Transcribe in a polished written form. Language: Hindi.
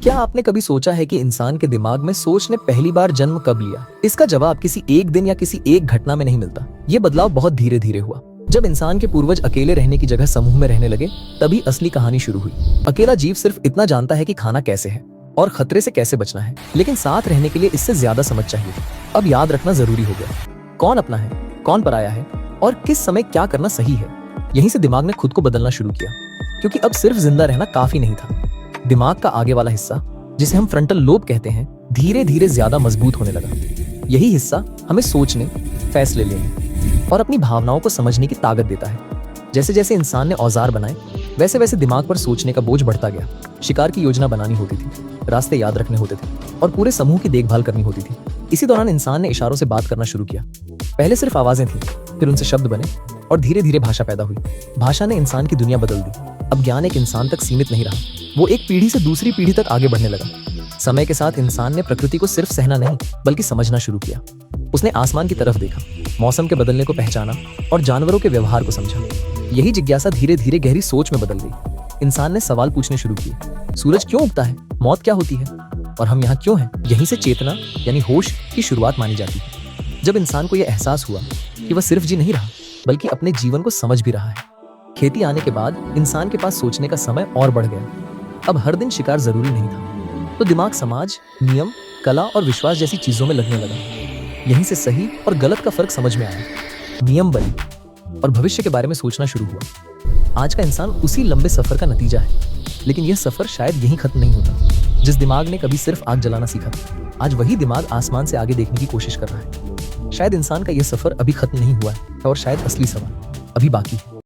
क्या आपने कभी सोचा है कि इंसान के दिमाग में सोच ने पहली बार जन्म कब लिया? इसका जवाब किसी एक दिन या किसी एक घटना में नहीं मिलता। ये बदलाव बहुत धीरे धीरे हुआ। जब इंसान के पूर्वज अकेले रहने की जगह समूह में रहने लगे, तभी असली कहानी शुरू हुई। अकेला जीव सिर्फ इतना जानता है कि खाना कैसे है और खतरे से कैसे बचना है, लेकिन साथ रहने के लिए इससे ज्यादा समझ चाहिए। अब याद रखना जरूरी हो गया, कौन अपना है, कौन पराया है और किस समय क्या करना सही है। यहीं से दिमाग ने खुद को बदलना शुरू किया, क्योंकि अब सिर्फ जिंदा रहना काफी नहीं था। दिमाग का आगे वाला हिस्सा, जिसे हम फ्रंटल लोब कहते हैं, धीरे धीरे ज्यादा मजबूत होने लगा। यही हिस्सा हमें सोचने, फैसले लेने और अपनी भावनाओं को समझने की ताकत देता है। जैसे जैसे इंसान ने औजार बनाए, वैसे वैसे दिमाग पर सोचने का बोझ बढ़ता गया। शिकार की योजना बनानी होती थी, रास्ते याद रखने होते थे और पूरे समूह की देखभाल करनी होती थी। इसी दौरान इंसान ने इशारों से बात करना शुरू किया। पहले सिर्फ आवाजें थीं, फिर उनसे शब्द बने और धीरे धीरे भाषा पैदा हुई। भाषा ने इंसान की दुनिया बदल दी। अब ज्ञान एक इंसान तक सीमित नहीं रहा, वो एक पीढ़ी से दूसरी पीढ़ी तक आगे बढ़ने लगा। समय के साथ इंसान ने प्रकृति को सिर्फ सहना नहीं, बल्कि समझना शुरू किया। उसने आसमान की तरफ देखा, मौसम के बदलने को पहचाना और जानवरों के व्यवहार को समझा। यही जिज्ञासा धीरे धीरे गहरी सोच में बदल गई। इंसान ने सवाल पूछने शुरू किए, सूरज क्यों उगता है, मौत क्या होती है और हम यहाँ क्यों हैं? यहीं से चेतना यानी होश की शुरुआत मानी जाती है। जब इंसान को यह एहसास हुआ कि वह सिर्फ जी नहीं रहा, बल्कि अपने जीवन को समझ भी रहा है। खेती आने के बाद इंसान के पास सोचने का समय और बढ़ गया। अब हर दिन शिकार जरूरी नहीं था, तो दिमाग समाज, नियम, कला और विश्वास जैसी चीजों में लगने लगा। यहीं से सही और गलत का फर्क समझ में आया, नियम बनी और भविष्य के बारे में सोचना शुरू हुआ। आज का इंसान उसी लंबे सफर का नतीजा है, लेकिन यह सफर शायद यहीं खत्म नहीं होता। जिस दिमाग ने कभी सिर्फ आग जलाना सीखा था, आज वही दिमाग आसमान से आगे देखने की कोशिश कर रहा है। शायद इंसान का यह सफर अभी खत्म नहीं हुआ है और शायद असली सवाल अभी बाकी है।